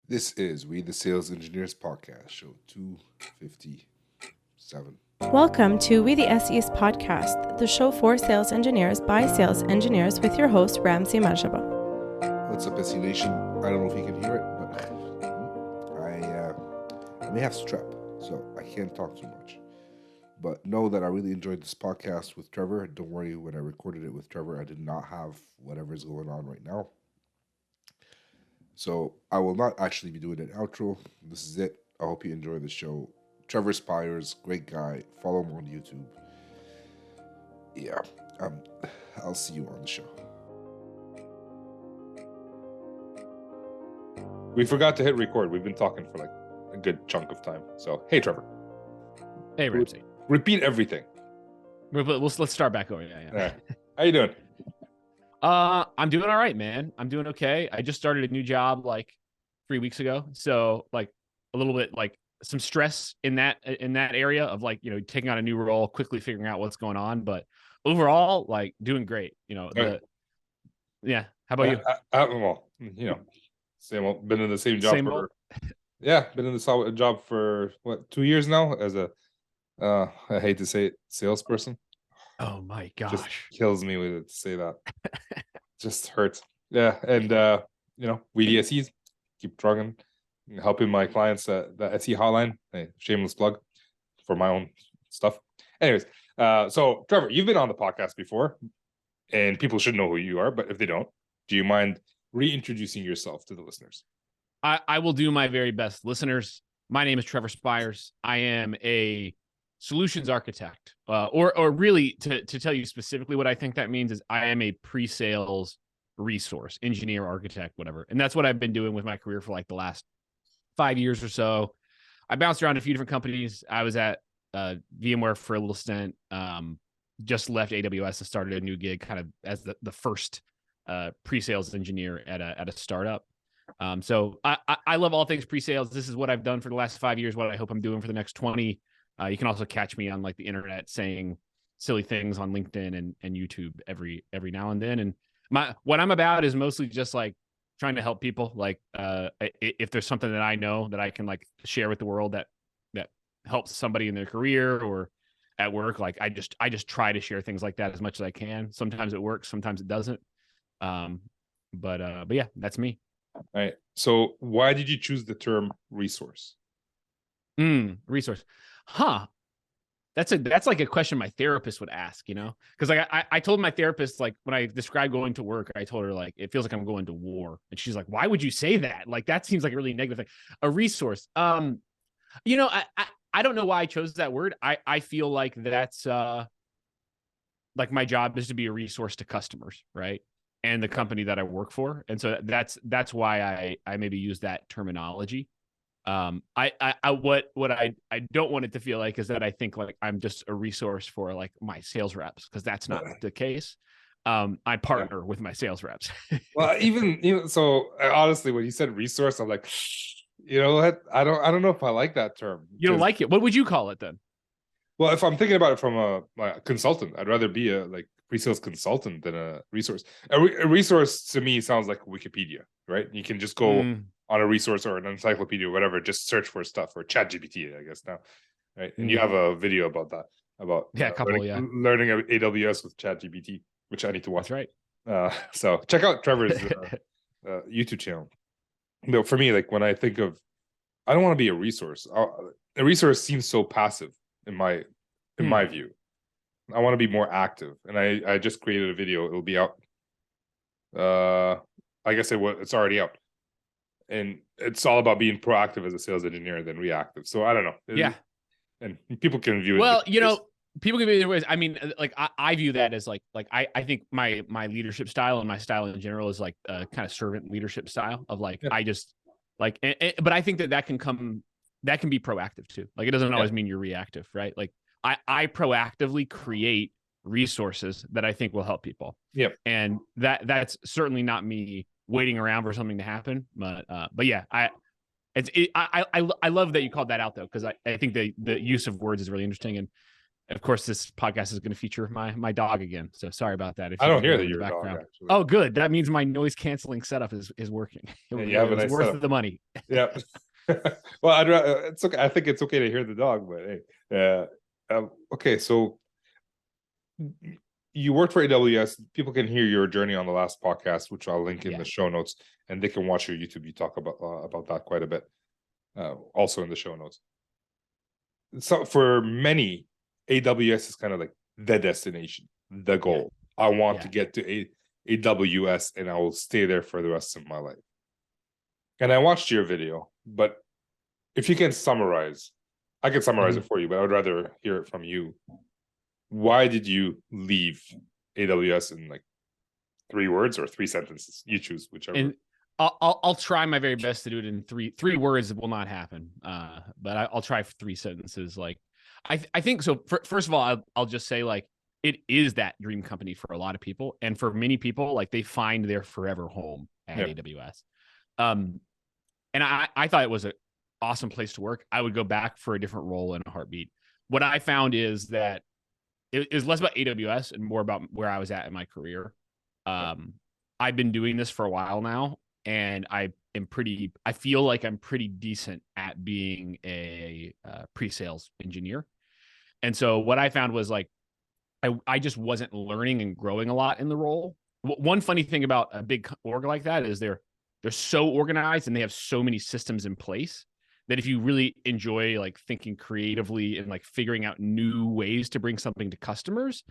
This is We the Sales Engineers Podcast, show 257. Welcome to We the SEs Podcast, the show for sales engineers by sales engineers with your host, Ramsey Majaba. What's up, SE Nation? I don't know if you can hear it, but I may have strep, so I can't talk too much. But know that I really enjoyed this podcast with Trevor. Don't worry, when I recorded it with Trevor, I did not have whatever's going on right now. So I will not actually be doing an outro. This is it. I hope you enjoy the show. Trevor Spires, great guy. Follow him on YouTube. Yeah, I'll see you on the show. We forgot to hit record. We've been talking for like a good chunk of time. So, hey, Trevor. Hey, Ramsey. Repeat everything. Let's start back over. Yeah. How you doing? I'm doing all right, man. I'm doing okay. I just started a new job like 3 weeks ago, so like a little bit like some stress in that area of like taking on a new role, quickly figuring out what's going on. But overall, like doing great. Yeah. How about you? Well, same old. Been in the same job been in the job for what 2 years now as a I hate to say it, salesperson. Oh my gosh. Just kills me with it to say that. Just hurts. Yeah. And we the SEs keep trucking, helping my clients the SE hotline. Hey, shameless plug for my own stuff. Anyways, so Trevor, you've been on the podcast before, and people should know who you are, but if they don't, do you mind reintroducing yourself to the listeners? I will do my very best. Listeners, my name is Trevor Spires. I am a solutions architect, or really to tell you specifically what I think that means is I am a pre-sales resource, engineer, architect, whatever. And that's what I've been doing with my career for like the last 5 years or so. I bounced around a few different companies. I was at VMware for a little stint, just left AWS and started a new gig kind of as the first pre-sales engineer at a startup. So I love all things pre-sales. This is what I've done for the last 5 years, what I hope I'm doing for the next 20. You can also catch me on like the internet saying silly things on LinkedIn and YouTube every now and then. And what I'm about is mostly just like trying to help people. Like if there's something that I know that I can like share with the world that helps somebody in their career or at work, like I just try to share things like that as much as I can. Sometimes it works, sometimes it doesn't. But yeah, that's me. All right. So why did you choose the term resource? Resource. Huh. That's like a question my therapist would ask, because like I told my therapist, like when I described going to work, I told her like it feels like I'm going to war, and she's like, why would you say that? Like that seems like a really negative thing. A resource. I don't know why I chose that word. I feel like that's like my job is to be a resource to customers, right? And the company that I work for, and so that's why I maybe use that terminology. What I don't want it to feel like is that I think like I'm just a resource for like my sales reps, because that's not the case. I partner with my sales reps. Well, even so, honestly, when you said resource, I'm like, you know what? I don't know if I like that term. You don't like it? What would you call it then? Well, if I'm thinking about it from a consultant, I'd rather be a like pre-sales consultant than a resource. A resource to me sounds like Wikipedia, right? You can just go on a resource or an encyclopedia or whatever, just search for stuff, or ChatGPT, I guess now, right? And you have a video about that, learning AWS with ChatGPT, which I need to watch. That's right. So check out Trevor's YouTube channel. For me, like when I think of, I don't want to be a resource. A resource seems so passive in my view. I want to be more active, and I just created a video. It'll be out. I guess it's already out. And it's all about being proactive as a sales engineer than reactive. So I don't know. Yeah. And people can view it. Well, people can view it different ways. I mean, like I view that as like I think my leadership style and my style in general is like a kind of servant leadership style of like, I just like, but I think that can be proactive too. Like it doesn't always mean you're reactive, right? Like I proactively create resources that I think will help people. Yep. And that's certainly not me waiting around for something to happen, but yeah, I love that you called that out though, because I think the use of words is really interesting, and Of course, this podcast is going to feature my dog again. So sorry about that. If I you don't can hear in that the you're a dog, background. actually. Oh, good. That means my noise canceling setup is working. Yeah, you have a It was nice worth setup. the money. Yeah. Well, it's okay. I think it's okay to hear the dog, but hey, okay. So you worked for AWS. People can hear your journey on the last podcast, which I'll link in the show notes, and they can watch your YouTube. You talk about that quite a bit, also in the show notes. So for many, AWS is kind of like the destination, the goal. I want to get to AWS, and I will stay there for the rest of my life. And I watched your video, but if you can summarize, I can summarize it for you, but I would rather hear it from you. Why did you leave AWS in like 3 words or 3 sentences? You choose whichever. And I'll try my very best to do it in three words. It will not happen. But I'll try for 3 sentences. Like, I think so. First of all, I'll just say, like, it is that dream company for a lot of people, and for many people, like, they find their forever home at AWS. And I thought it was an awesome place to work. I would go back for a different role in a heartbeat. What I found is that it was less about AWS and more about where I was at in my career. I've been doing this for a while now, and I feel like I'm pretty decent at being a pre-sales engineer. And so what I found was, like, I just wasn't learning and growing a lot in the role. One funny thing about a big org like that is they're so organized and they have so many systems in place that if you really enjoy, like, thinking creatively and, like, figuring out new ways to bring something to customers,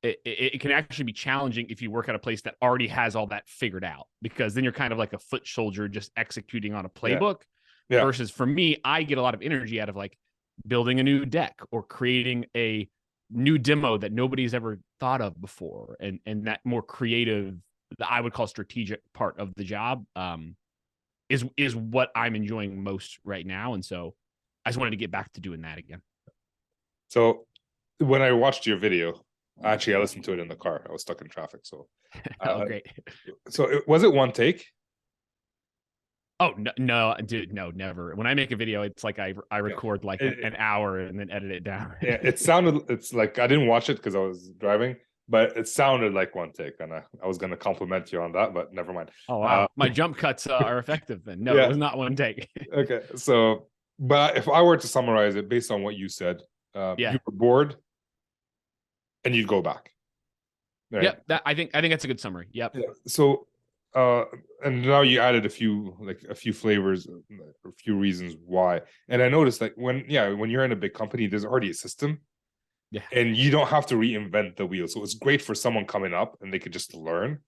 it can actually be challenging if you work at a place that already has all that figured out, because then you're kind of like a foot soldier just executing on a playbook. Versus for me, I get a lot of energy out of, like, building a new deck or creating a new demo that nobody's ever thought of before. And that more creative, I would call strategic part of the job, is what I'm enjoying most right now. And so I just wanted to get back to doing that again. So when I watched your video, actually, I listened to it in the car. I was stuck in traffic. So, Great. So was it one take? Oh, no, dude, no, never. When I make a video, it's like I record like an hour and then edit it down. Yeah, it's like, I didn't watch it because I was driving, but it sounded like one take, and I was going to compliment you on that, but never mind. Oh, wow. My jump cuts are effective then. No, it was not one take. Okay, so, but if I were to summarize it based on what you said, you were bored and you'd go back. Right? Yep, I think that's a good summary. Yep. Yeah. So, and now you added a few flavors, a few reasons why. And I noticed, like, when you're in a big company, there's already a system. Yeah. And you don't have to reinvent the wheel. So it's great for someone coming up and they could just learn.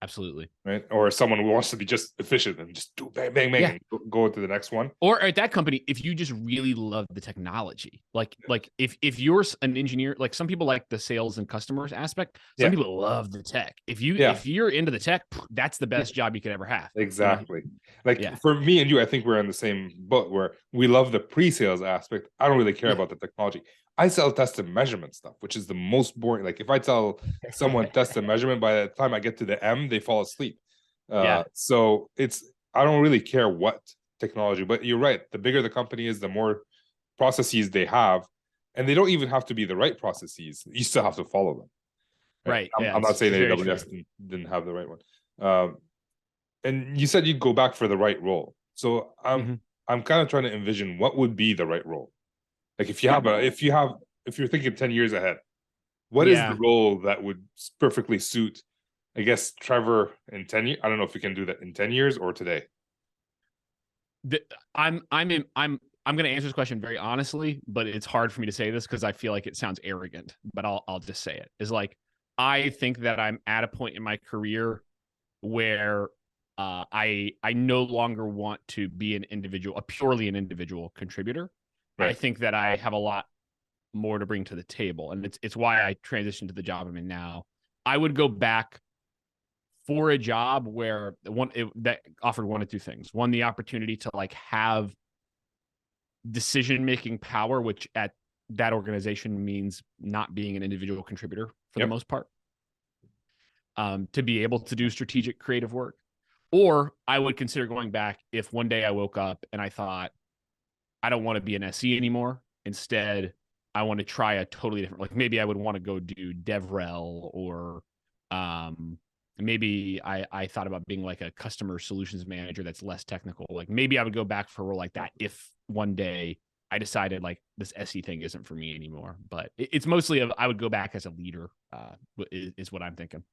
Absolutely. Right. Or someone who wants to be just efficient and just do bang, bang, bang, and go to the next one. Or at that company, if you just really love the technology, like if you're an engineer, like, some people like the sales and customers aspect. Some people love the tech. If you're into the tech, that's the best job you could ever have. Exactly. Like, for me and you, I think we're in the same boat where we love the pre-sales aspect. I don't really care about the technology. I sell test and measurement stuff, which is the most boring. Like, if I tell someone test and measurement, by the time I get to the M, they fall asleep. So I don't really care what technology, but you're right. The bigger the company is, the more processes they have, and they don't even have to be the right processes. You still have to follow them. Right. I'm not saying AWS didn't have the right one. And you said you'd go back for the right role. So I'm kind of trying to envision what would be the right role. Like, if you're thinking 10 years ahead, what is the role that would perfectly suit, I guess, Trevor in 10 years? I don't know if you can do that in 10 years or today. I'm going to answer this question very honestly, but it's hard for me to say this because I feel like it sounds arrogant, but I'll just say it. Is like, I think that I'm at a point in my career where I no longer want to be purely an individual contributor. Right. I think that I have a lot more to bring to the table, and it's why I transitioned to the job I'm in now. I would go back for a job where that offered one of two things. One, the opportunity to, like, have decision-making power, which at that organization means not being an individual contributor for the most part, to be able to do strategic creative work. Or I would consider going back if one day I woke up and I thought, I don't want to be an SE anymore. Instead, I want to try a totally different, like maybe I would want to go do DevRel, or maybe I thought about being like a customer solutions manager that's less technical. Like maybe I would go back for a role like that if one day I decided like this SE thing isn't for me anymore. But it's mostly I would go back as a leader, is what I'm thinking.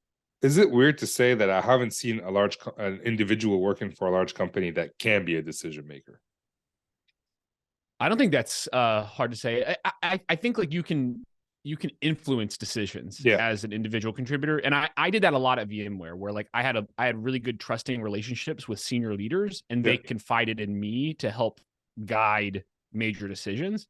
Is it weird to say that I haven't seen an individual working for a large company that can be a decision maker? I don't think that's hard to say. I think like you can influence decisions as an individual contributor. And I did that a lot at VMware, where like I had really good trusting relationships with senior leaders, and they confided in me to help guide major decisions.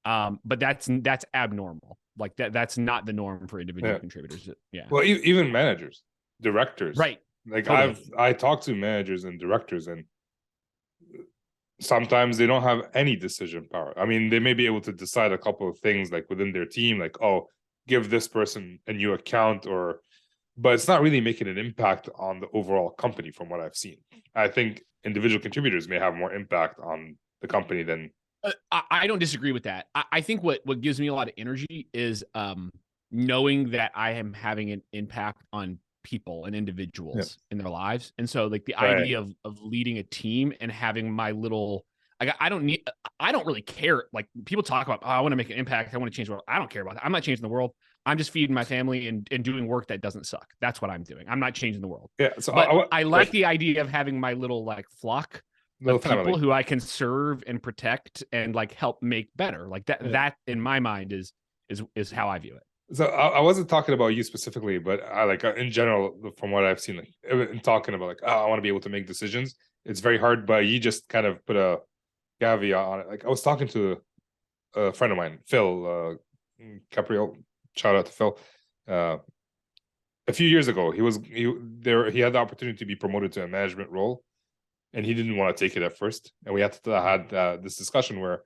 But that's abnormal. Like that's not the norm for individual contributors. Yeah. Well, even managers, directors. Right. Like I talk to managers and directors, and sometimes they don't have any decision power. I mean, they may be able to decide a couple of things like within their team, like, oh, give this person a new account, but it's not really making an impact on the overall company from what I've seen. I think individual contributors may have more impact on the company than. I don't disagree with that. I think what gives me a lot of energy is knowing that I am having an impact on people and individuals in their lives. And so like the idea of leading a team and having my little, like, I don't really care. Like people talk about, oh, I want to make an impact, I want to change the world. I don't care about that. I'm not changing the world. I'm just feeding my family and doing work that doesn't suck. That's what I'm doing. I'm not changing the world. Yeah. So but I like the idea of having my little like flock of people who I can serve and protect and like help make better. Like that in my mind is how I view it. So I wasn't talking about you specifically, but I like in general, from what I've seen, like in talking about like, oh, I want to be able to make decisions. It's very hard, but you just kind of put a caveat on it. Like I was talking to a friend of mine, Phil Capriel. Shout out to Phil. A few years ago, he had the opportunity to be promoted to a management role, and he didn't want to take it at first. And we had this discussion where,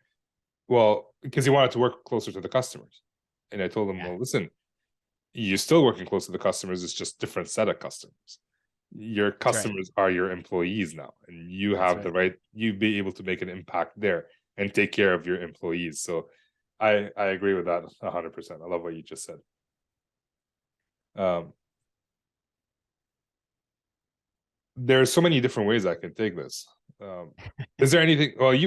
well, because he wanted to work closer to the customers. And I told him, well, listen, you're still working close to the customers. It's just different set of customers. Your customers are your employees now, and you have the right. You be able to make an impact there and take care of your employees. So I agree with that 100%. I love what you just said. There's so many different ways I can take this. Is there anything? Well,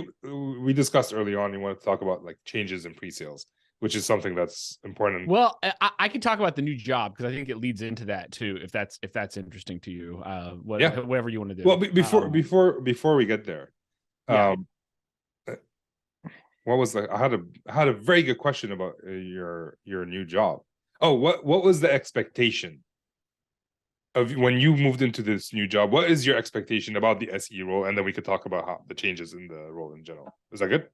we discussed early on. You want to talk about like changes in pre-sales, which is something that's important. Well, I can talk about the new job because I think it leads into that too. If that's interesting to you, whatever you want to do. Well, before we get there, what was I had a very good question about your new job. Oh, what was the expectation of when you moved into this new job? What is your expectation about the SE role, and then we could talk about how the changes in the role in general. Is that good?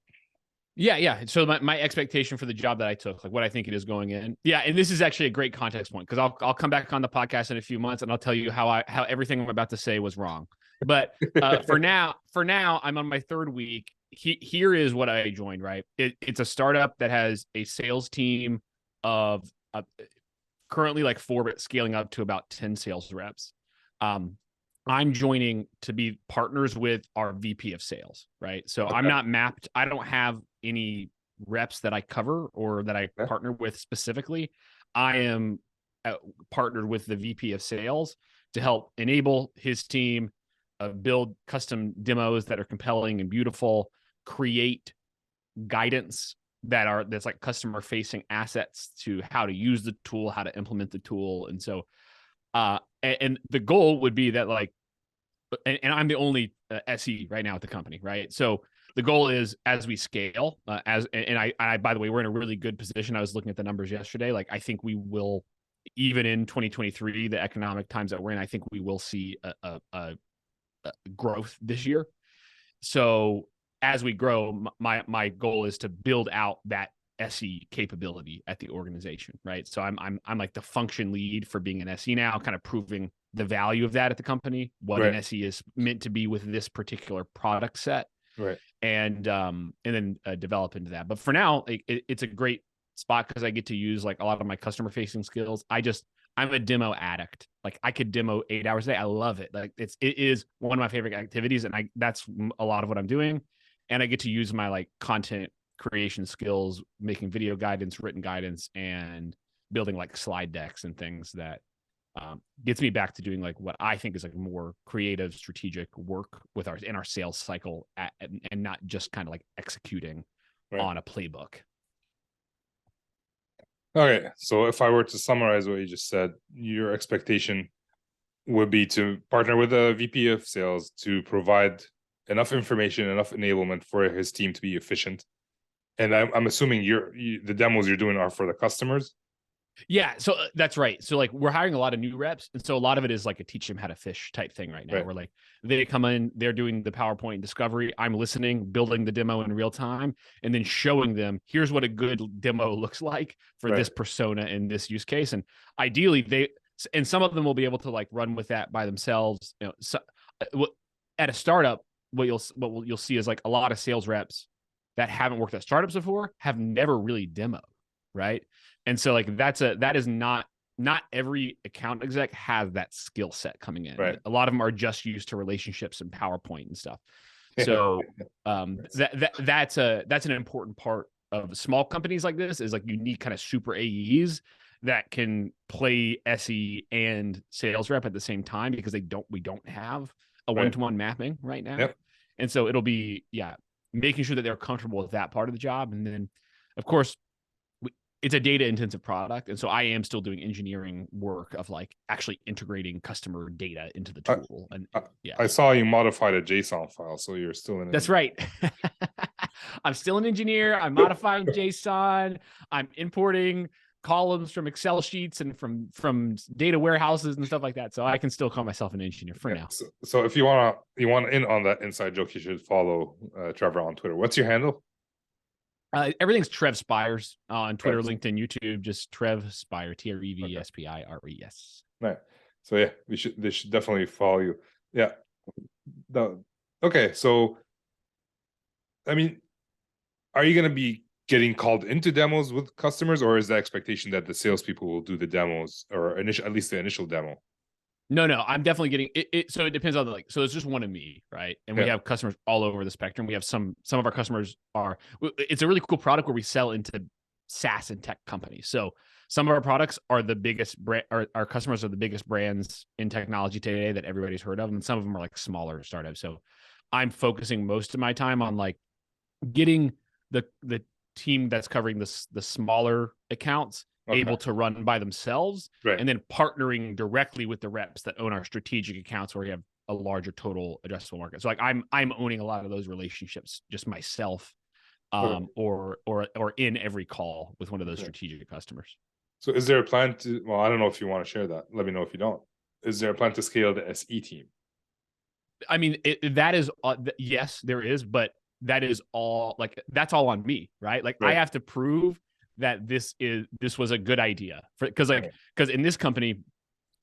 Yeah. So my expectation for the job that I took, like what I think it is going in. Yeah, and this is actually a great context point because I'll come back on the podcast in a few months and I'll tell you how everything I'm about to say was wrong. But for now, I'm on my third week. Here is what I joined. Right, it's a startup that has a sales team of currently like 4, but scaling up to about 10 sales reps. I'm joining to be partners with our VP of sales, right? So I'm not mapped. I don't have any reps that I cover or that I partner with specifically. I am partnered with the VP of sales to help enable his team, build custom demos that are compelling and beautiful, create guidance that's like customer facing assets to how to use the tool, how to implement the tool. And so, and the goal would be that like, and I'm the only SE right now at the company, right? So the goal is as we scale, I by the way, we're in a really good position. I was looking at the numbers yesterday. Like I think we will, even in 2023, the economic times that we're in, I think we will see a growth this year. So as we grow, my goal is to build out that SE capability at the organization, right? So I'm like the function lead for being an SE now, kind of proving the value of that at the company, what an SE is meant to be with this particular product set, right? And then develop into that. But for now, it's a great spot because I get to use like a lot of my customer facing skills. I'm a demo addict. Like I could demo 8 hours a day. I love it. Like it is one of my favorite activities, and that's a lot of what I'm doing. And I get to use my like content creation skills, making video guidance, written guidance, and building like slide decks and things that gets me back to doing like what I think is like more creative, strategic work with our sales cycle and not just kind of like executing on a playbook. Okay, so if I were to summarize what you just said, your expectation would be to partner with a VP of sales to provide enough information, enough enablement for his team to be efficient. And I'm assuming the demos you're doing are for the customers. Yeah, so that's right. So like we're hiring a lot of new reps, and so a lot of it is like a teach them how to fish type thing right now. Right. Where like they come in, they're doing the PowerPoint discovery, I'm listening, building the demo in real time, and then showing them here's what a good demo looks like for this persona in this use case. And ideally, some of them will be able to like run with that by themselves. You know, so, at a startup, what you'll see is like a lot of sales reps that haven't worked at startups before have never really demoed, right? And so like that is not every account exec has that skill set coming in. Right. A lot of them are just used to relationships and PowerPoint and stuff. So that's an important part of small companies like this is like you need kind of super AEs that can play SE and sales rep at the same time because we don't have a one-to-one mapping right now. Yep. And so it'll be making sure that they're comfortable with that part of the job. And then of course it's a data intensive product. And so I am still doing engineering work of like actually integrating customer data into the tool. I saw you modified a JSON file. So you're still in. That's right. I'm still an engineer. I'm modifying JSON. I'm importing columns from Excel sheets and from data warehouses and stuff like that. So I can still call myself an engineer for now. So if you want in on that inside joke, you should follow Trevor on Twitter. What's your handle? Everything's Trev Spires on Twitter, LinkedIn, YouTube. Just Trev Spire, TREVSPIRES. Right. So yeah, they should definitely follow you. Yeah. Okay. So, I mean, are you going to be getting called into demos with customers, or is the expectation that the salespeople will do the demos or at least the initial demo? No, I'm definitely getting it. So it depends on so there's just one of me, right? And we have customers all over the spectrum. We have some of our customers it's a really cool product where we sell into SaaS and tech companies. So some of our products are the biggest brand, our customers are the biggest brands in technology today that everybody's heard of. And some of them are like smaller startups. So I'm focusing most of my time on like getting the team that's covering the smaller accounts able to run by themselves, and then partnering directly with the reps that own our strategic accounts where we have a larger total addressable market. So like I'm owning a lot of those relationships just myself, or in every call with one of those strategic customers. So is there a plan to? Well, I don't know if you want to share that. Let me know if you don't. Is there a plan to scale the SE team? I mean, that is yes, there is, but that is all like that's all on me, right? Like I have to prove that this was a good idea because in this company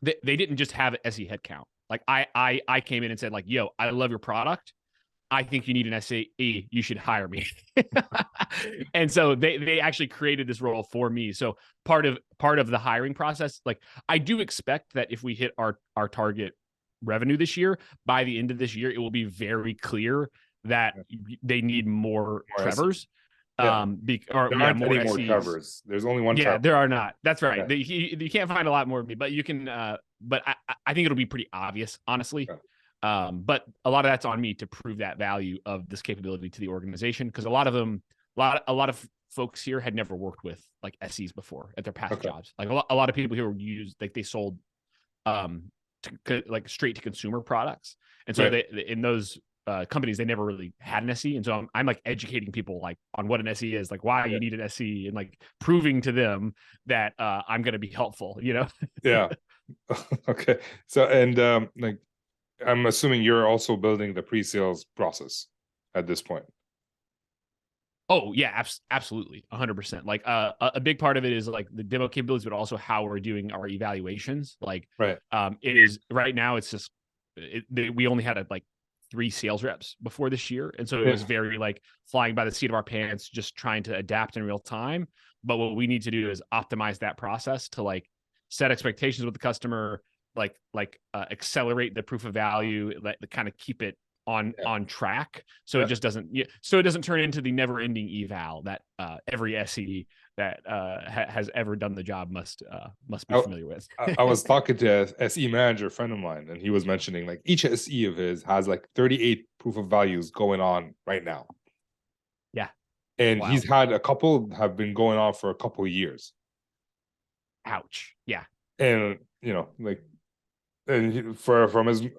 they didn't just have an SE headcount. Like I came in and said like, yo, I love your product. I think you need an SE. You should hire me. And so they actually created this role for me. So part of the hiring process, like I do expect that if we hit our target revenue this year, by the end of this year, it will be very clear that they need more Trevors. There aren't any more Trevors. There's only one. Yeah, there are not. That's right. You can't find a lot more of me, but you can. But I think it'll be pretty obvious, honestly. But a lot of that's on me to prove that value of this capability to the organization because a lot of folks here had never worked with like SEs before at their past jobs. Like a lot of people here they sold like straight to consumer products, and so they in those companies they never really had an SE, and so I'm like educating people like on what an SE is, like why you need an SE, and like proving to them that I'm going to be helpful, you know. Yeah. Okay. So like I'm assuming you're also building the pre-sales process at this point. Oh yeah, absolutely, 100%. Like a big part of it is like the demo capabilities, but also how we're doing our evaluations. Like it is right now. It's just we only had like 3 sales reps before this year. And so it was very like flying by the seat of our pants, just trying to adapt in real time. But what we need to do is optimize that process to like set expectations with the customer, like accelerate the proof of value, kind of keep it on track, so Yeah. it just doesn't so it doesn't turn into the never ending eval that every SE that has ever done the job must be familiar with. I was talking to a SE manager friend of mine, and he was mentioning like each SE of his has like 38 proof of values going on right now. Yeah. And Wow. he's had a couple have been going on for a couple of years. Ouch. Yeah. And like, and from his, we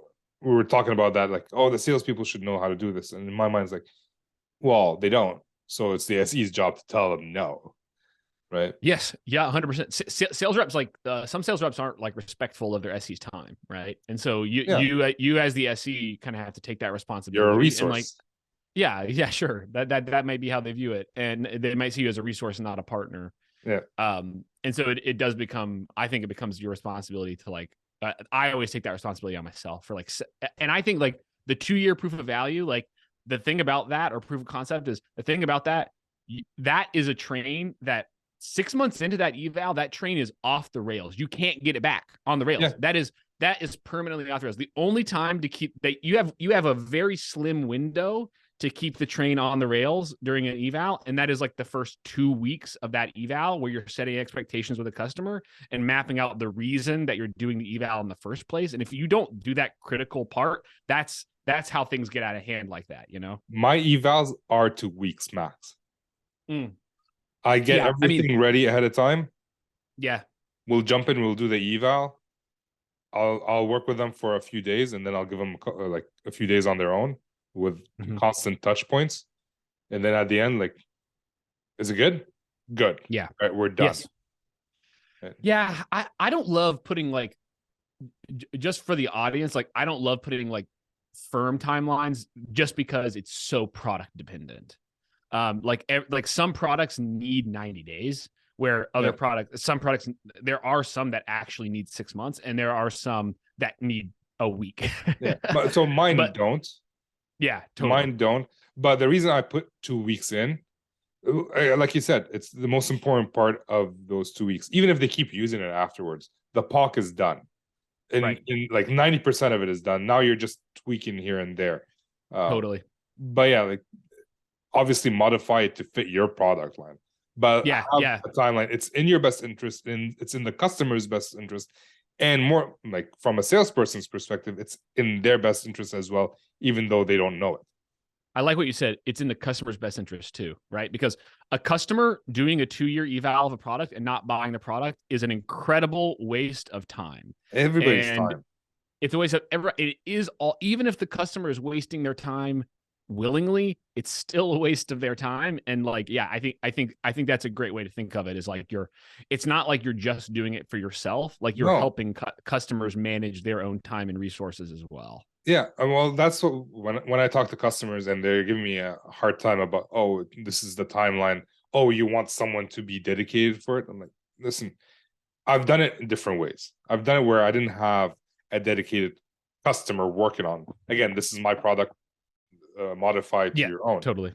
were talking about that, like, oh, the salespeople should know how to do this. And in my mind, it's like, well, they don't. So it's the SE's job to tell them no. Right. Yes. Yeah. 100%. Sales reps, like some sales reps aren't like respectful of their SE's time. Right. And so you as the SE kind of have to take that responsibility. You're a resource. And like, yeah, sure. That might be how they view it. And they might see you as a resource and not a partner. Yeah. And so it does become, I think it becomes your responsibility to like, I always take that responsibility on myself for like, and I think like the 2-year proof of value, like the thing about that, or proof of concept, is the thing about that, that is a train that 6 months into that eval, that train is off the rails. You can't get it back on the rails. Yeah. That is permanently off the rails. The only time to keep that you have a very slim window to keep the train on the rails during an eval. And that is like the first 2 weeks of that eval, where you're setting expectations with the customer and mapping out the reason that you're doing the eval in the first place. And if you don't do that critical part, that's how things get out of hand like that, My evals are 2 weeks max. I get everything ready ahead of time. Yeah. We'll jump in, we'll do the eval. I'll work with them for a few days, and then I'll give them like a few days on their own with constant touch points. And then at the end, like, is it good? Good. Yeah. All right, we're done. Yes. Yeah. I don't love putting like, just for the audience, like I don't love putting like firm timelines just because it's so product dependent. Like some products need 90 days, where some products, there are some that actually need 6 months, and there are some that need a week. But so mine don't. Yeah, totally. Mine don't. But the reason I put 2 weeks in, like you said, it's the most important part of those 2 weeks. Even if they keep using it afterwards, the POC is done. And in like 90% of it is done. Now you're just tweaking here and there. Totally. But yeah, like obviously modify it to fit your product line. But a timeline. It's in your best interest, and it's in the customer's best interest. And more like from a salesperson's perspective, it's in their best interest as well, even though they don't know it. I like what you said. It's in the customer's best interest too, right? Because a customer doing a 2-year eval of a product and not buying the product is an incredible waste of time. Everybody's time. It's a waste of it is all, even if the customer is wasting their time willingly, it's still a waste of their time. And like, yeah, I think that's a great way to think of it, is like it's not like you're just doing it for yourself. Like you're helping customers manage their own time and resources as well. Yeah, well, that's what when I talk to customers and they're giving me a hard time about, oh, this is the timeline. Oh, you want someone to be dedicated for it? I'm like, listen, I've done it in different ways. I've done it where I didn't have a dedicated customer working on. Again, this is my product, modified to your own. Totally.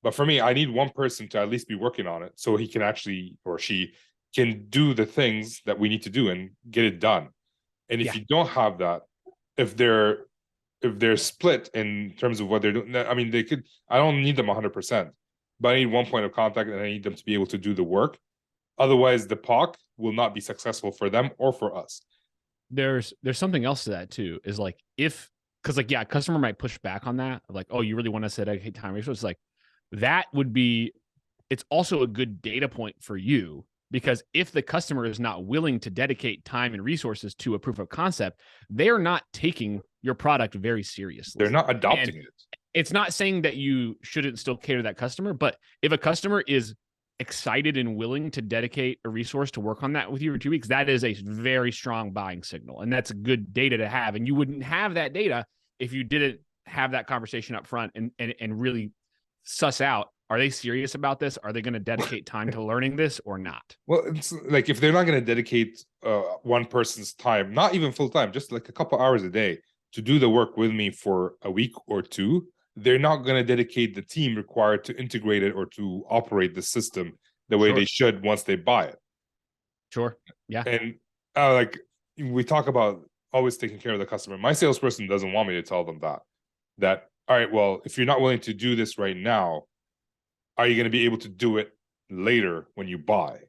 But for me, I need one person to at least be working on it, so he can actually, or she can do the things that we need to do and get it done. And if you don't have that, if they're split in terms of what they're doing, I mean, I don't need them 100%, but I need one point of contact, and I need them to be able to do the work. Otherwise, the POC will not be successful for them or for us. There's something else to that too, is like, because like, a customer might push back on that, like, oh, you really want to dedicate time resources? Like that would be, it's also a good data point for you, because if the customer is not willing to dedicate time and resources to a proof of concept, they are not taking your product very seriously. They're not adopting it. It's not saying that you shouldn't still cater to that customer, but if a customer is excited and willing to dedicate a resource to work on that with you for 2 weeks, that is a very strong buying signal. And that's good data to have. And you wouldn't have that data if you didn't have that conversation up front and really suss out, are they serious about this? Are they going to dedicate time to learning this or not? Well, it's like, if they're not going to dedicate one person's time, not even full time, just like a couple hours a day to do the work with me for a week or two, they're not going to dedicate the team required to integrate it or to operate the system the way they should once they buy it. Sure. Yeah. And like we talk about always taking care of the customer. My salesperson doesn't want me to tell them that all right, well, if you're not willing to do this right now, are you going to be able to do it later when you buy?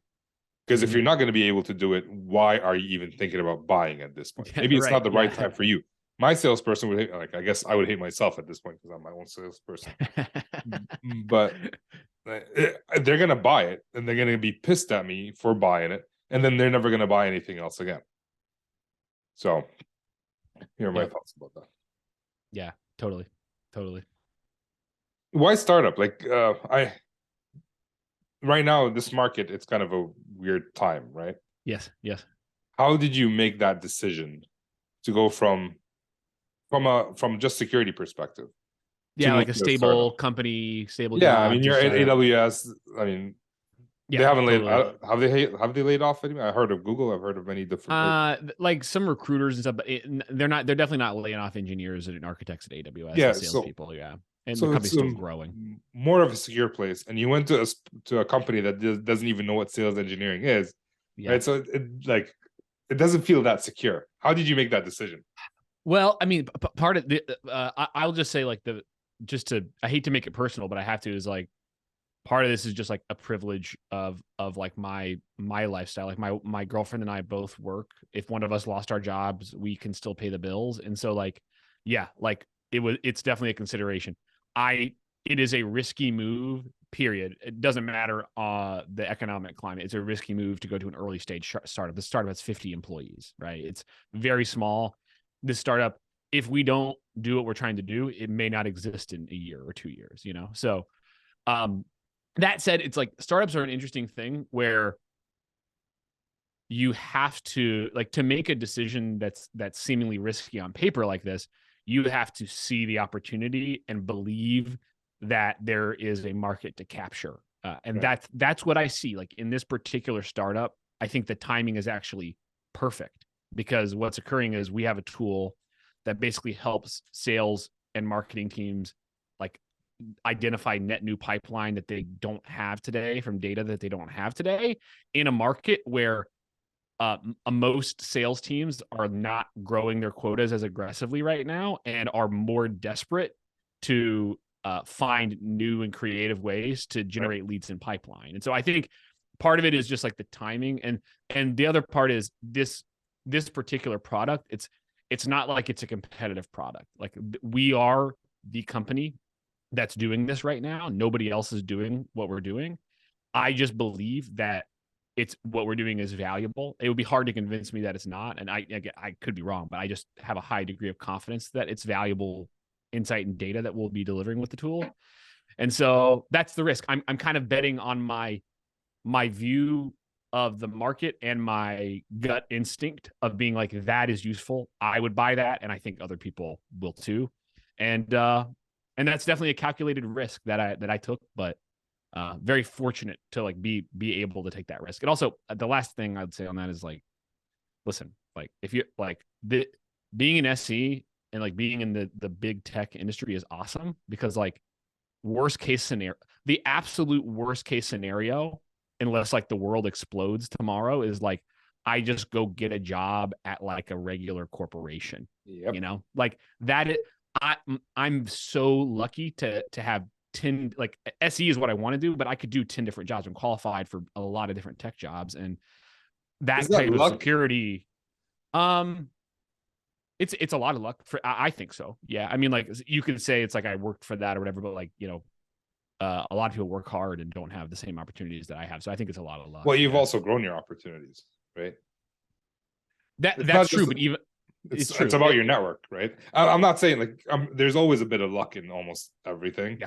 Because if Mhm. you're not going to be able to do it, why are you even thinking about buying at this point? Maybe it's Right, not the right yeah. time for you. My salesperson would hate, like, I guess I would hate myself at this point because I'm my own salesperson. But they're going to buy it and they're going to be pissed at me for buying it. And then they're never going to buy anything else again. So here are my Yep. thoughts about that. Yeah, totally. Why startup? Like right now in this market, it's kind of a weird time, right? Yes. How did you make that decision to go from just security perspective to Yeah, move like a to stable startup? company, stable Yeah, I job mean to you're at start up. AWS. I mean, they Yeah, haven't totally. have they laid off anyone? I heard of Google. I've heard of many different. Like some recruiters and stuff, but they're definitely not laying off engineers and architects at AWS Yeah, and salespeople. Yeah, and the so company's it's still growing. more of a secure place, and you went to a company that doesn't even know what sales engineering is, Yeah. right? So it doesn't feel that secure. How did you make that decision? Well, I mean, part of the I'll just say like I hate to make it personal, but I have to, is like part of this is just like a privilege of like my lifestyle. Like my girlfriend and I both work. If one of us lost our jobs, we can still pay the bills. And so like, yeah, like it's definitely a consideration. It is a risky move, period. It doesn't matter the economic climate. It's a risky move to go to an early stage startup. The startup has 50 employees, right? It's very small. This startup, if we don't do what we're trying to do, it may not exist in a year or 2 years, you know? So that said, it's like startups are an interesting thing where you have to, like, to make a decision that's seemingly risky on paper like this, you have to see the opportunity and believe that there is a market to capture. And Right. that's what I see. Like in this particular startup, I think the timing is actually perfect, because what's occurring is we have a tool that basically helps sales and marketing teams like identify net new pipeline that they don't have today from data that they don't have today in a market where most sales teams are not growing their quotas as aggressively right now and are more desperate to find new and creative ways to generate leads in pipeline. And so I think part of it is just like the timing, and the other part is this particular product. It's not like it's a competitive product. Like we are the company that's doing this right now. Nobody else is doing what we're doing. I just believe that it's what we're doing is valuable. It would be hard to convince me that it's not, and I could be wrong, but I just have a high degree of confidence that it's valuable insight and data that we'll be delivering with the tool. And so that's the risk. I'm kind of betting on my view of the market and my gut instinct of being like, that is useful. I would buy that, and I think other people will too. And that's definitely a calculated risk that I took, but very fortunate to like be able to take that risk. And also the last thing I'd say on that is like, listen, like if you like being an SE and like being in the big tech industry is awesome, because like worst case scenario, the absolute worst case scenario, unless like the world explodes tomorrow, is like I just go get a job at like a regular corporation. Yep. You know, like that. I'm so lucky to have 10, like SE is what I want to do, but I could do 10 different jobs. I'm qualified for a lot of different tech jobs, and Is that that type of luck? security, it's a lot of luck for, I think so. Yeah. I mean, like you could say it's like I worked for that or whatever, but like, you know, a lot of people work hard and don't have the same opportunities that I have. So I think it's a lot of luck. Well, you've also grown your opportunities, right? That's true, but even it's true. It's about your network, right? I'm not saying like there's always a bit of luck in almost everything.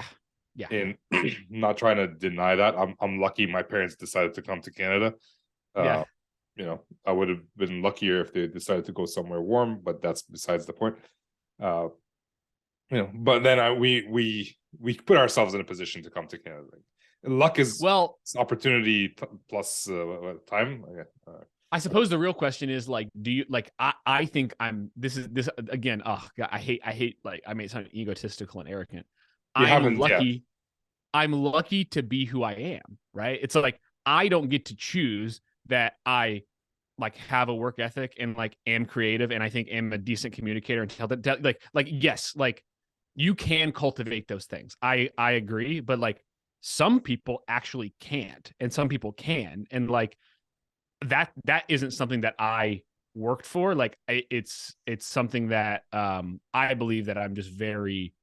Yeah. And I'm not trying to deny that. I'm lucky my parents decided to come to Canada. Yeah. You know, I would have been luckier if they decided to go somewhere warm, but that's besides the point. You know, but then we put ourselves in a position to come to Canada. Luck is opportunity plus time. I suppose the real question is like, do you like? I think this again. Oh God, I hate like I may sound egotistical and arrogant. I'm lucky. I'm lucky to be who I am. Right? It's like I don't get to choose that I like have a work ethic and like am creative and I think am a decent communicator and tell that like yes, like you can cultivate those things. I agree, but like some people actually can't, and some people can, and like that isn't something that I worked for. Like it's something that I believe that I'm just very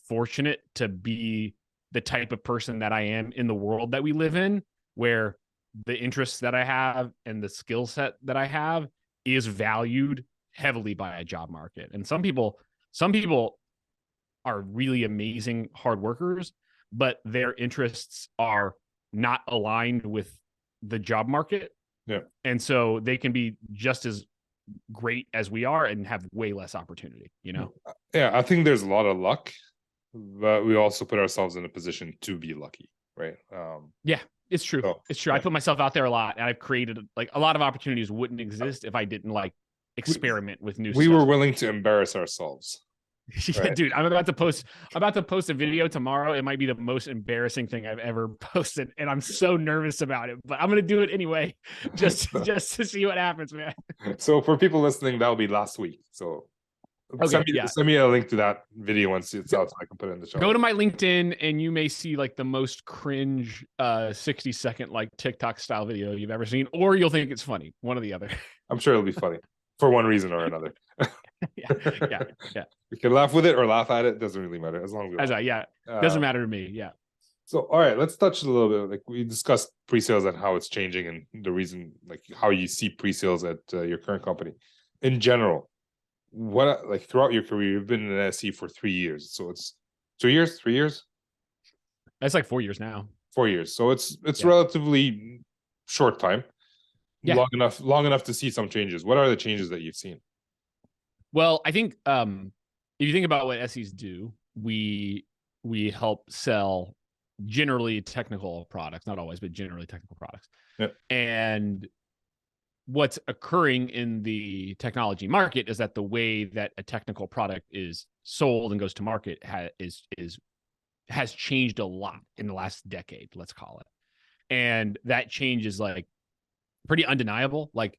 fortunate to be the type of person that I am in the world that we live in, where the interests that I have and the skill set that I have is valued heavily by a job market. And some people are really amazing hard workers, but their interests are not aligned with the job market. Yeah. And so they can be just as great as we are and have way less opportunity, you know? Yeah, I think there's a lot of luck, but we also put ourselves in a position to be lucky, right? Yeah, it's true. It's true. Yeah. I put myself out there a lot, and I've created like a lot of opportunities wouldn't exist if I didn't like experiment with new We stuff. were willing to embarrass ourselves. Yeah, Right. dude, I'm about to post a video tomorrow. It might be the most embarrassing thing I've ever posted, and I'm so nervous about it, but I'm gonna do it anyway, just to see what happens, man. So for people listening, that'll be last week. So Okay, send me a link to that video once it's out, so I can put it in the show. Go to my LinkedIn, and you may see like the most cringe 60-second like TikTok style video you've ever seen, or you'll think it's funny. One or the other. I'm sure it'll be funny for one reason or another. yeah. We can laugh with it or laugh at it. Doesn't really matter as long as we laugh. Doesn't matter to me. Yeah. So, all right, let's touch a little bit. Like we discussed pre-sales and how it's changing, and the reason, like how you see pre-sales at your current company in general. What, like throughout your career, you've been in an SE for 3 years, so it's 2 years, 3 years. That's like 4 years now. 4 years, so it's relatively short time. Yeah. Long enough to see some changes. What are the changes that you've seen? Well, I think if you think about what SEs do, we help sell generally technical products, not always, but generally technical products. Yep. And what's occurring in the technology market is that the way that a technical product is sold and goes to market has changed a lot in the last decade, let's call it. And that change is like pretty undeniable. Like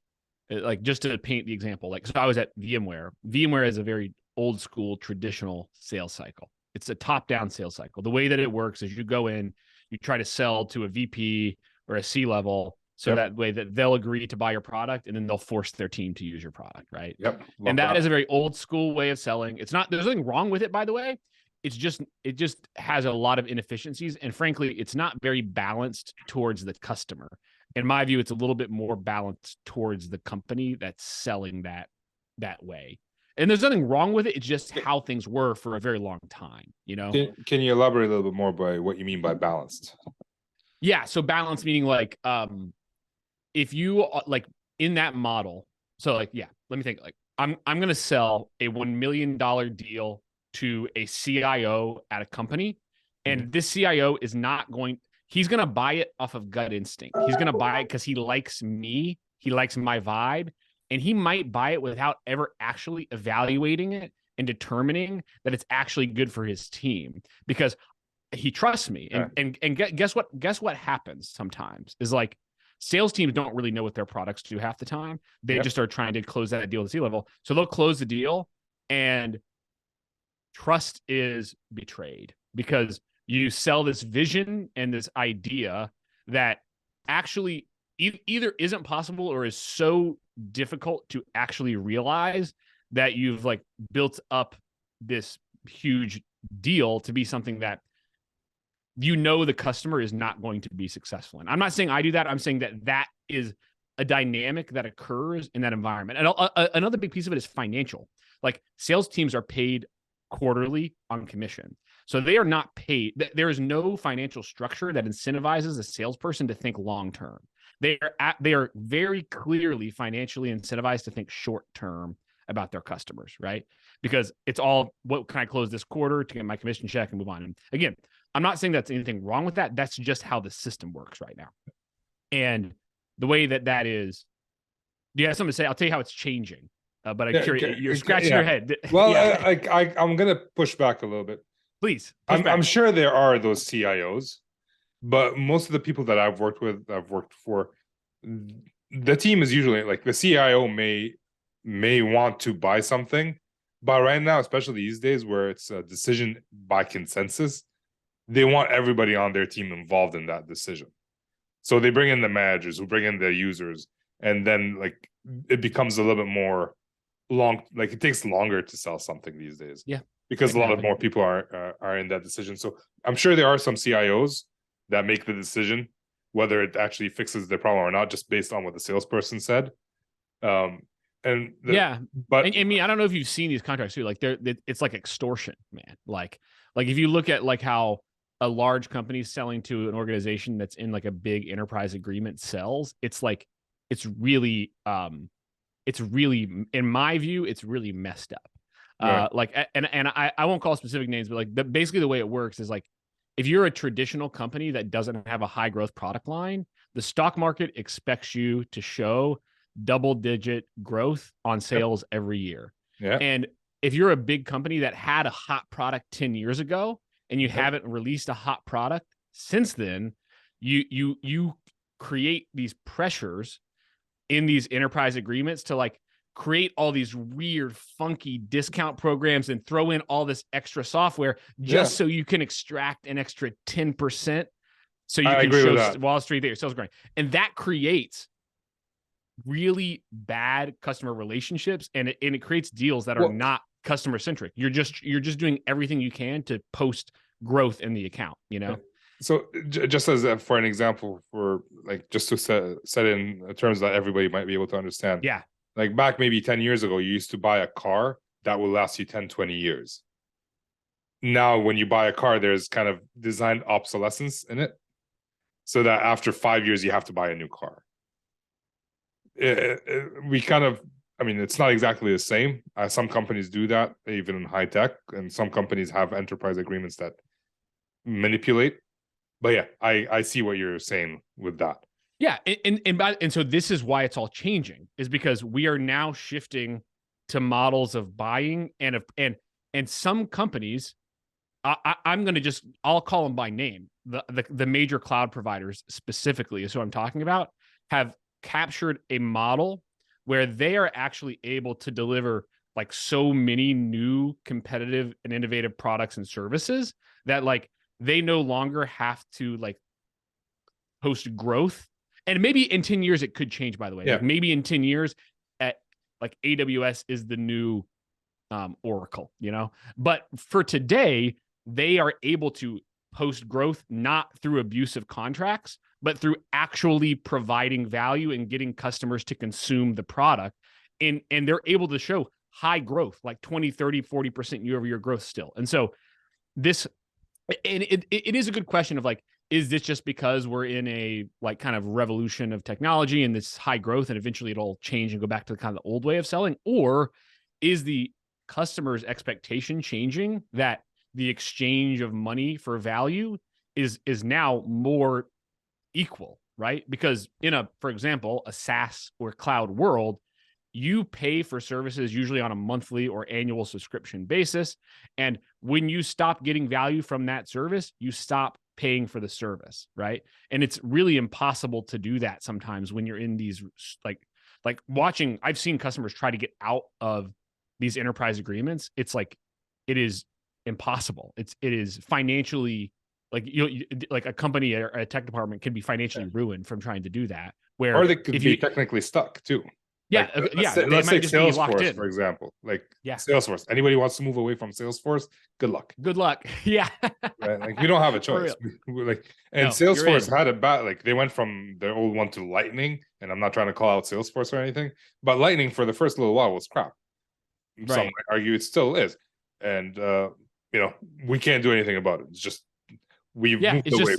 just to paint the example, like, so I was at VMware. VMware is a very old school traditional sales cycle. It's a top-down sales cycle. The way that it works is you go in, you try to sell to a VP or a C-level, so that way that they'll agree to buy your product, and then they'll force their team to use your product, right? Yep. And that is a very old school way of selling. It's not, there's nothing wrong with it, by the way. It just has a lot of inefficiencies, and frankly, it's not very balanced towards the customer. In my view, it's a little bit more balanced towards the company that's selling that way. And there's nothing wrong with it. It's just how things were for a very long time, you know? Can you elaborate a little bit more by what you mean by balanced? Yeah. So balance meaning like, if you like in that model, so like, yeah, let me think, like I'm going to sell a $1 million deal to a CIO at a company. And this CIO is not going, he's going to buy it off of gut instinct. He's going to buy it because he likes me. He likes my vibe. And he might buy it without ever actually evaluating it and determining that it's actually good for his team because he trusts me. And guess what happens sometimes is like sales teams don't really know what their products do half the time. They just are trying to close that deal at the C-level. So they'll close the deal and trust is betrayed because you sell this vision and this idea that actually either isn't possible or is so difficult to actually realize that you've like built up this huge deal to be something that the customer is not going to be successful in. I'm not saying I do that. I'm saying that is a dynamic that occurs in that environment. And another big piece of it is financial. Like sales teams are paid quarterly on commission. So they are not paid. There is no financial structure that incentivizes a salesperson to think long-term. They are very clearly financially incentivized to think short-term about their customers, right? Because it's all, what can I close this quarter to get my commission check and move on? And again, I'm not saying that's anything wrong with that. That's just how the system works right now. And the way that is, do you have something to say? I'll tell you how it's changing. But I'm curious, you're scratching your head. Well, I'm going to push back a little bit. Please. I'm sure there are those CIOs, but most of the people that I've worked for, the team is usually like the CIO may want to buy something, But right now, especially these days where it's a decision by consensus, they want everybody on their team involved in that decision. So they bring in the managers who bring in the users, and then like it becomes a little bit more long. Like it takes longer to sell something these days. Yeah, because a lot of more people are in that decision. So I'm sure there are some CIOs that make the decision whether it actually fixes the problem or not, just based on what the salesperson said. But I mean, I don't know if you've seen these contracts too. Like it's like extortion, man. Like if you look at like how a large company selling to an organization that's in like a big enterprise agreement sells, it's like it's really in my view, it's really messed up. Right. Like, and I won't call specific names, but like basically the way it works is like, if you're a traditional company that doesn't have a high growth product line, the stock market expects you to show double-digit growth on sales every year. Yeah. And if you're a big company that had a hot product 10 years ago and you haven't released a hot product since then, you create these pressures in these enterprise agreements to like create all these weird, funky discount programs and throw in all this extra software just so you can extract an extra 10%. So you can show Wall Street that your sales are growing. And that creates really bad customer relationships, and it creates deals that are not customer centric. You're just doing everything you can to post growth in the account, you know? So just as for an example, for like just to set in terms that everybody might be able to understand. Yeah. Like back maybe 10 years ago, you used to buy a car that will last you 10, 20 years. Now, when you buy a car, there's kind of designed obsolescence in it, so that after 5 years, you have to buy a new car. We kind of, I mean, it's not exactly the same. Some companies do that, even in high tech, and some companies have enterprise agreements that manipulate. But yeah, I see what you're saying with that. Yeah, and so this is why it's all changing, is because we are now shifting to models of buying and some companies. I'm going to I'll call them by name. The major cloud providers specifically is who I'm talking about, have captured a model where they are actually able to deliver like so many new competitive and innovative products and services that like they no longer have to like post growth. And maybe in 10 years, it could change, by the way. Yeah. Like maybe in 10 years, like AWS is the new Oracle, you know? But for today, they are able to post growth, not through abusive contracts, but through actually providing value and getting customers to consume the product. And they're able to show high growth, like 20, 30, 40% year-over-year growth still. And so this, and it is a good question of like, is this just because we're in a like kind of revolution of technology and this high growth and eventually it'll change and go back to the kind of the old way of selling? Or is the customer's expectation changing that the exchange of money for value is now more equal, right? Because for example, a SaaS or cloud world, you pay for services usually on a monthly or annual subscription basis. And when you stop getting value from that service, you stop paying for the service, right? And it's really impossible to do that sometimes when you're in these like watching. I've seen customers try to get out of these enterprise agreements. It's like it is impossible. It is financially like like a company or a tech department can be financially ruined from trying to do that. Or they could be technically stuck too. Yeah, like, yeah. Let's say Salesforce, for example. Like Salesforce. Anybody wants to move away from Salesforce? Good luck. Good luck. Yeah. Right? Like we don't have a choice. Salesforce had a bad. Like they went from their old one to Lightning, and I'm not trying to call out Salesforce or anything, but Lightning for the first little while was crap. Right. Some might argue it still is, and we can't do anything about it. It's just we've moved away.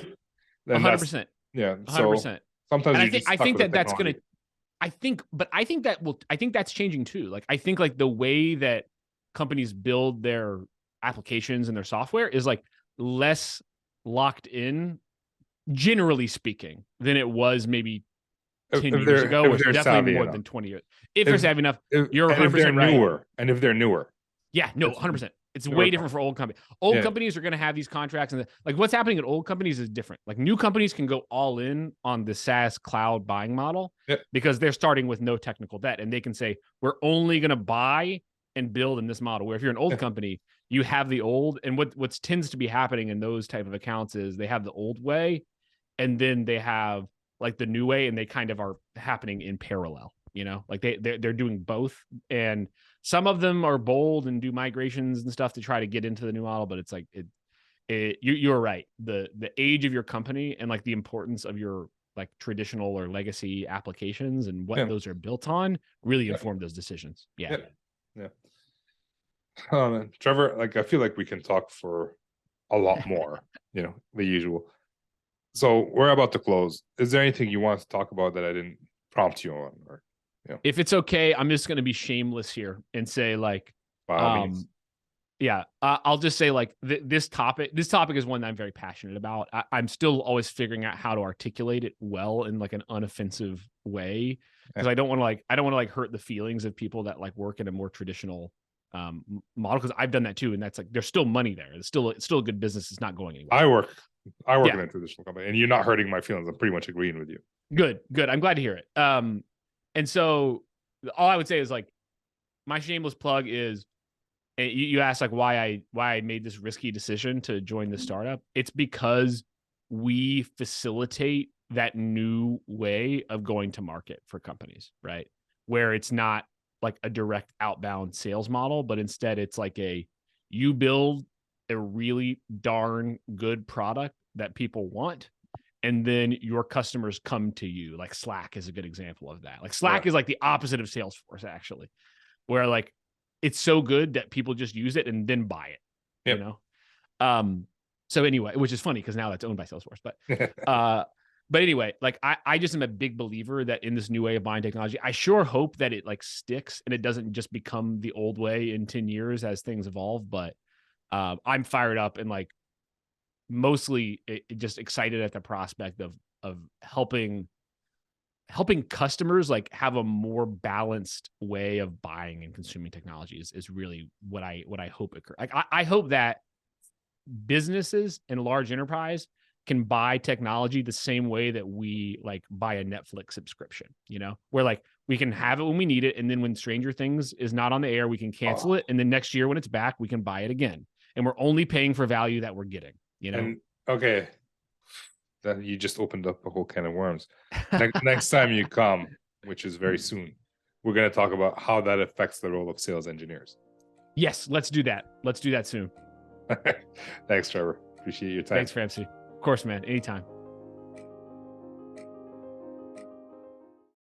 100%. Yeah, 100%. Sometimes I think that's going to. I think that's changing too. Like, I think like the way that companies build their applications and their software is like less locked in, generally speaking, than it was maybe 10 years ago, or definitely more than 20 years. If they're savvy enough, you're 100% right. And if they're newer. Yeah, no, 100%. It's way different for old companies. Old companies are going to have these contracts, and like what's happening at old companies is different. Like new companies can go all in on the SaaS cloud buying model because they're starting with no technical debt, and they can say, we're only going to buy and build in this model, where if you're an old company, you have the old, and what tends to be happening in those type of accounts is they have the old way, and then they have like the new way, and they kind of are happening in parallel, like they're doing both. And some of them are bold and do migrations and stuff to try to get into the new model, but it's like you're right. The age of your company and like the importance of your like traditional or legacy applications and what those are built on really inform those decisions. Yeah. Trevor, like I feel like we can talk for a lot more, the usual. So we're about to close. Is there anything you want to talk about that I didn't prompt you on? Or if it's okay, I'm just going to be shameless here and say like, by all means. I'll just say like this topic is one that I'm very passionate about. I'm still always figuring out how to articulate it well in like an unoffensive way, because I don't want to hurt the feelings of people that like work in a more traditional model, because I've done that too, and that's like there's still money there. It's still a good business. It's not going anywhere. I work in a traditional company, and you're not hurting my feelings. I'm pretty much agreeing with you. Good. I'm glad to hear it. And so all I would say is like my shameless plug is, and you asked like why I made this risky decision to join the startup. It's because we facilitate that new way of going to market for companies, right? Where it's not like a direct outbound sales model, but instead it's like you build a really darn good product that people want, and then your customers come to you. Like Slack is a good example of that. Like Slack is like the opposite of Salesforce, actually, where like it's so good that people just use it and then buy it, So anyway, which is funny because now that's owned by Salesforce, but anyway, like I just am a big believer that in this new way of buying technology, I sure hope that it like sticks and it doesn't just become the old way in 10 years as things evolve. But I'm fired up and like mostly just excited at the prospect of helping customers like have a more balanced way of buying and consuming technology is really what I hope occurs. Like I hope that businesses and large enterprise can buy technology the same way that we like buy a Netflix subscription, where like we can have it when we need it, and then when Stranger Things is not on the air, we can cancel it, and then next year when it's back, we can buy it again, and we're only paying for value that we're getting. And okay, then you just opened up a whole can of worms. Next time you come, which is very soon, we're going to talk about how that affects the role of sales engineers. Yes, let's do that. Let's do that soon. Thanks, Trevor. Appreciate your time. Thanks, Ramsey. Of course, man. Anytime.